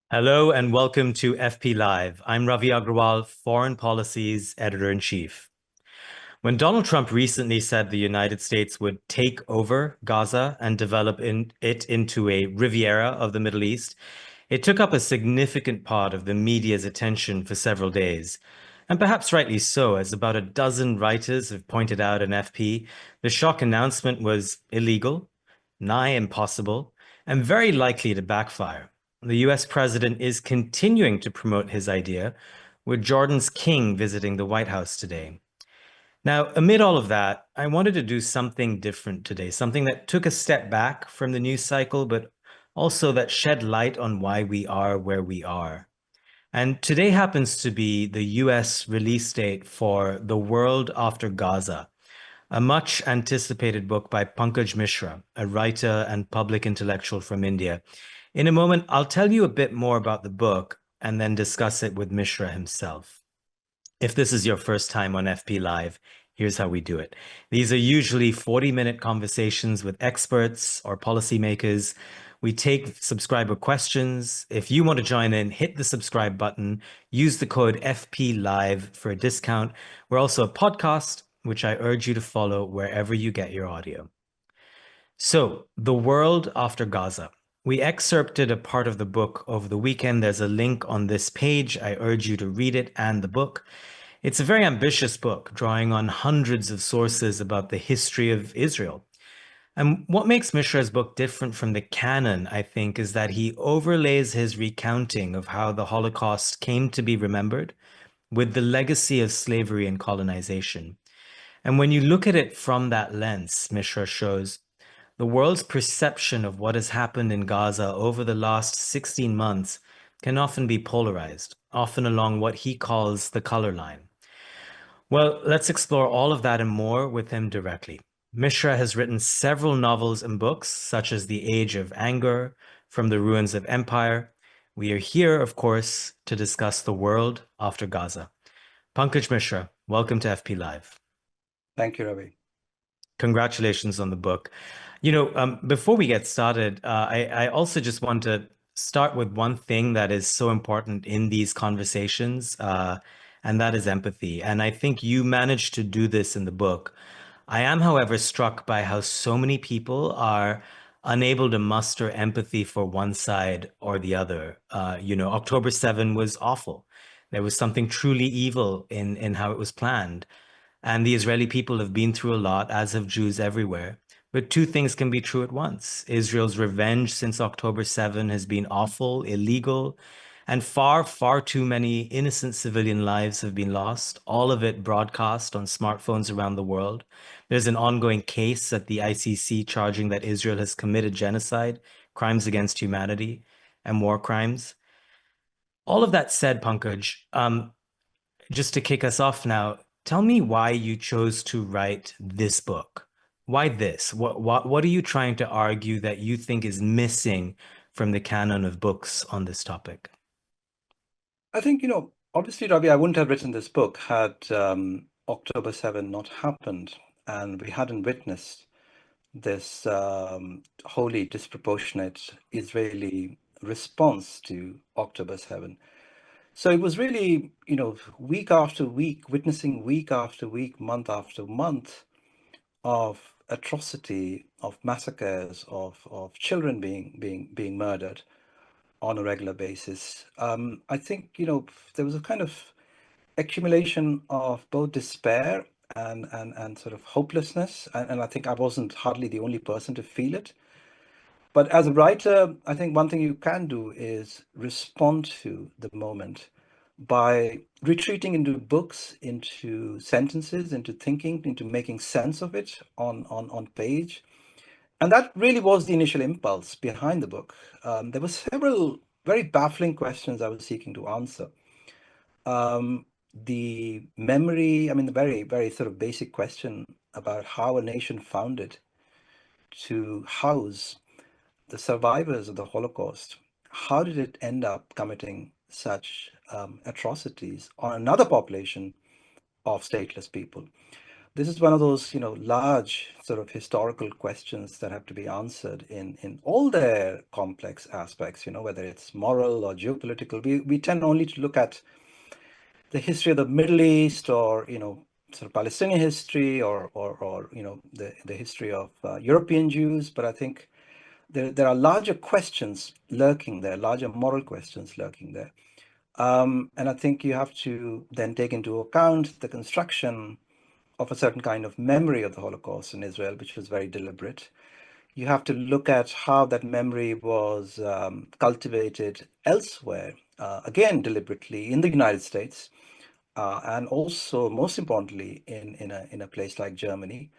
Hello and welcome to FP Live. I'm Ravi Agrawal, Foreign Policy's Editor-in-Chief. When Donald Trump recently said the United States would take over Gaza and develop it into a Riviera of the Middle East, it took up a significant part of the media's attention for several days. And perhaps rightly so, as about a dozen writers have pointed out in FP, the shock announcement was illegal, nigh impossible, and very likely to backfire. The US president is continuing to promote his idea, with Jordan's king visiting the White House today. Now, amid all of that, I wanted to do something different today, something that took a step back from the news cycle, but also that shed light on why we are where we are. And today happens to be the US release date for The World After Gaza, a much anticipated book by Pankaj Mishra, a writer and public intellectual from India. In a moment, I'll tell you a bit more about the book and then discuss it with Mishra himself. If this is your first time on FP Live, here's how we do it. These are usually 40-minute conversations with experts or policymakers. We take subscriber questions. If you want to join in, hit the subscribe button. Use the code FP Live for a discount. We're also a podcast, which I urge you to follow wherever you get your audio. So, The World After Gaza. We excerpted a part of the book over the weekend. There's a link on this page. I urge you to read it and the book. It's a very ambitious book, drawing on hundreds of sources about the history of Israel. And what makes Mishra's book different from the canon, I think, is that he overlays his recounting of how the Holocaust came to be remembered with the legacy of slavery and colonization. And when you look at it from that lens, Mishra shows the world's perception of what has happened in Gaza over the last 16 months can often be polarized, often along what he calls the color line. Well, let's explore all of that and more with him directly. Mishra has written several novels and books, such as The Age of Anger, From the Ruins of Empire. We are here, of course, to discuss the world after Gaza. Pankaj Mishra, welcome to FP Live. Thank you, Ravi. Congratulations on the book. Before we get started, I also just want to start with one thing that is so important in these conversations, and that is empathy. And I think you managed to do this in the book. I am, however, struck by how so many people are unable to muster empathy for one side or the other. October 7 was awful. There was something truly evil in how it was planned. And the Israeli people have been through a lot, as have Jews everywhere. But two things can be true at once. Israel's revenge since October 7 has been awful, illegal, and far, far too many innocent civilian lives have been lost, all of it broadcast on smartphones around the world. There's an ongoing case at the ICC charging that Israel has committed genocide, crimes against humanity, and war crimes. All of that said, Pankaj, just to kick us off now, tell me why you chose to write this book. Why this? What are you trying to argue that you think is missing from the canon of books on this topic? I think, obviously, Ravi, I wouldn't have written this book had October 7 not happened and we hadn't witnessed this wholly disproportionate Israeli response to October 7. So it was really, week after week, witnessing week after week, month after month of atrocity, of massacres, of children being murdered on a regular basis. I think, there was a kind of accumulation of both despair and sort of hopelessness. And I think I wasn't hardly the only person to feel it. But as a writer, I think one thing you can do is respond to the moment by retreating into books, into sentences, into thinking, into making sense of it on page. And that really was the initial impulse behind the book. There were several very baffling questions I was seeking to answer. The memory, I mean, the very, very sort of basic question about how a nation founded to house the survivors of the Holocaust, how did it end up committing such atrocities on another population of stateless people? this is one of those, large sort of historical questions that have to be answered in all their complex aspects, whether it's moral or geopolitical. We tend only to look at the history of the Middle East, or, sort of Palestinian history, or the history of European Jews. But I think there are larger questions lurking there, larger moral questions lurking there. And I think you have to then take into account the construction of a certain kind of memory of the Holocaust in Israel, which was very deliberate. You have to look at how that memory was cultivated elsewhere, again, deliberately in the United States, and also, most importantly, in a place like Germany.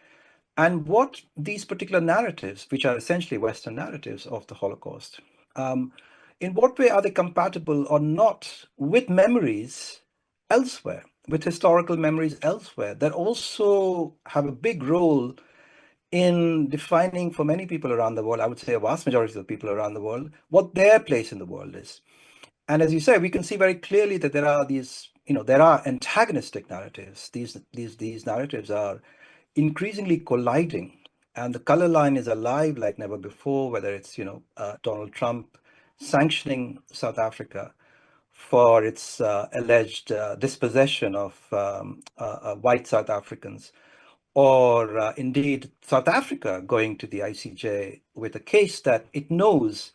And what these particular narratives, which are essentially Western narratives of the Holocaust, um, in what way are they compatible or not with memories elsewhere, with historical memories elsewhere that also have a big role in defining, for many people around the world, I would say a vast majority of the people around the world, what their place in the world is. And as you say, we can see very clearly that there are these, there are antagonistic narratives. These narratives are increasingly colliding, and the color line is alive like never before, whether it's, Donald Trump sanctioning South Africa for its alleged dispossession of white South Africans, or indeed South Africa going to the ICJ with a case that it knows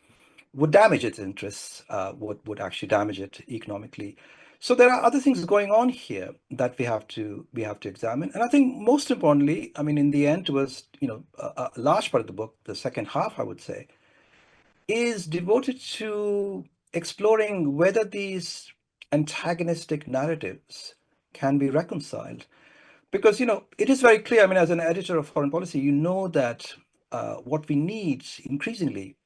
would damage its interests, would actually damage it economically. So there are other things going on here that we have to examine. And I think most importantly, I mean, in the end, was, a large part of the book, the second half, I would say, is devoted to exploring whether these antagonistic narratives can be reconciled. Because, it is very clear, I mean, as an editor of foreign policy, you know that what we need increasingly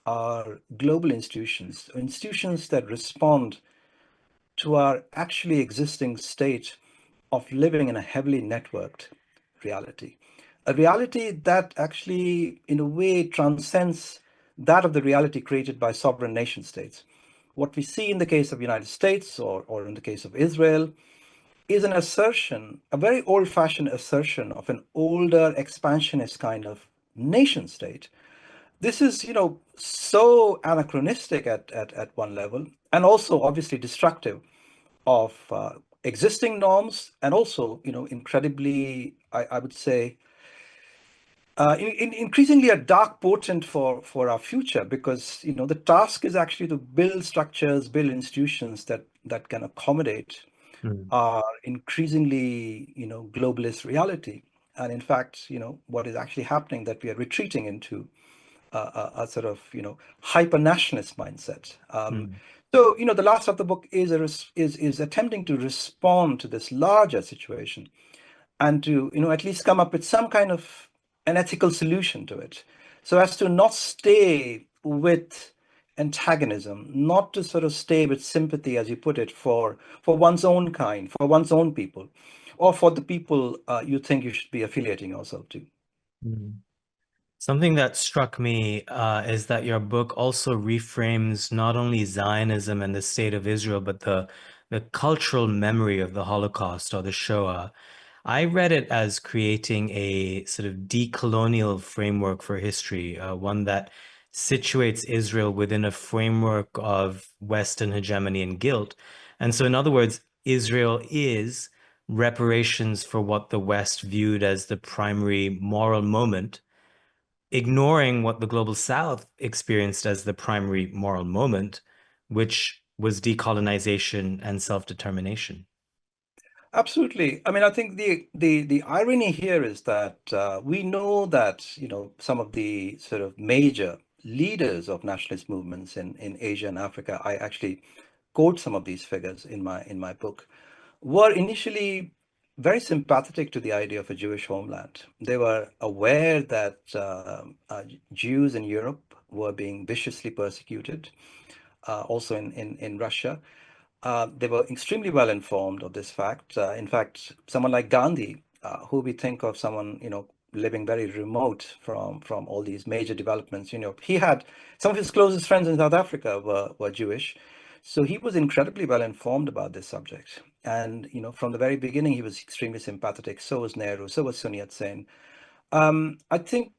are global institutions, institutions that respond to our actually existing state of living in a heavily networked reality. A reality that actually, in a way, transcends that of the reality created by sovereign nation states. What we see in the case of the United States, or in the case of Israel, is an assertion, a very old-fashioned assertion of an older expansionist kind of nation state. This is, so anachronistic at one level, and also obviously destructive of existing norms, and also, incredibly, I would say, increasingly a dark portent for our future, because, the task is actually to build structures, build institutions that can accommodate Mm, our increasingly, globalist reality. And in fact, what is actually happening, that we are retreating into a sort of, hyper nationalist mindset. mm, So, the last of the book is attempting to respond to this larger situation, and to, at least come up with some kind of an ethical solution to it, so as to not stay with antagonism, not to sort of stay with sympathy, as you put it, for one's own kind, for one's own people, or for the people you think you should be affiliating yourself to. mm. Something that struck me is that your book also reframes not only Zionism and the state of Israel, but the cultural memory of the Holocaust or the Shoah. I read it as creating a sort of decolonial framework for history, one that situates Israel within a framework of Western hegemony and guilt. And so, in other words, Israel is reparations for what the West viewed as the primary moral moment, ignoring what the global South experienced as the primary moral moment, which was decolonization and self-determination. Absolutely. I mean, I think the irony here is that we know that, some of the sort of major leaders of nationalist movements in Asia and Africa, I actually quote some of these figures in my book, were initially very sympathetic to the idea of a Jewish homeland. They were aware that Jews in Europe were being viciously persecuted, also in Russia. They were extremely well informed of this fact. In fact, someone like Gandhi, who we think of someone, living very remote from all these major developments, he had some of his closest friends in South Africa were Jewish. So he was incredibly well informed about this subject. And, from the very beginning, he was extremely sympathetic. So was Nehru, so was Sun Yat-sen. I think,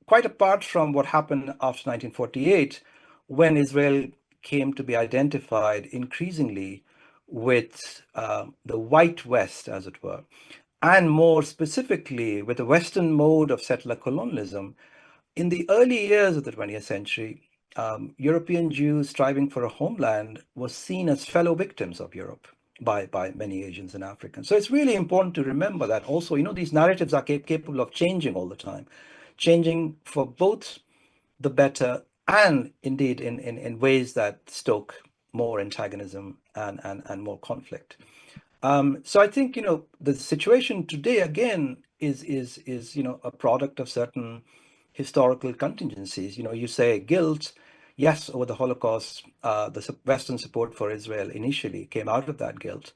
quite apart from what happened after 1948, when Israel came to be identified increasingly with the white West, as it were, and more specifically with the Western mode of settler colonialism, in the early years of the 20th century, European Jews striving for a homeland was seen as fellow victims of Europe by many Asians and Africans. So it's really important to remember that also, these narratives are capable of changing all the time, changing for both the better and indeed in ways that stoke more antagonism and more conflict. So I think, the situation today again is a product of certain historical contingencies. You say guilt. Yes, over the Holocaust, the Western support for Israel initially came out of that guilt.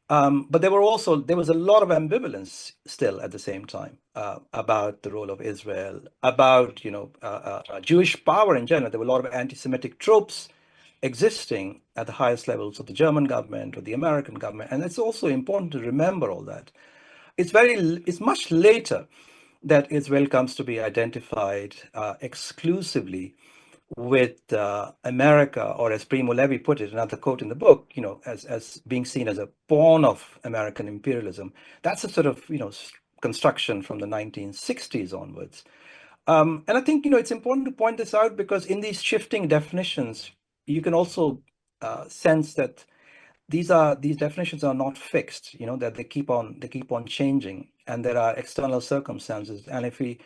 But there was a lot of ambivalence still at the same time about the role of Israel, about Jewish power in general. There were a lot of anti-Semitic tropes existing at the highest levels of the German government or the American government, and it's also important to remember all that. It's much later that Israel comes to be identified exclusively with America, or as Primo Levi put it, another quote in the book, as being seen as a pawn of American imperialism. That's a sort of, construction from the 1960s onwards. And I think, it's important to point this out because in these shifting definitions, you can also sense that these definitions are not fixed, that they keep on changing, and there are external circumstances. And if we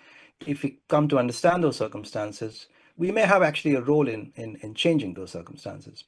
come to understand those circumstances, we may have actually a role in changing those circumstances.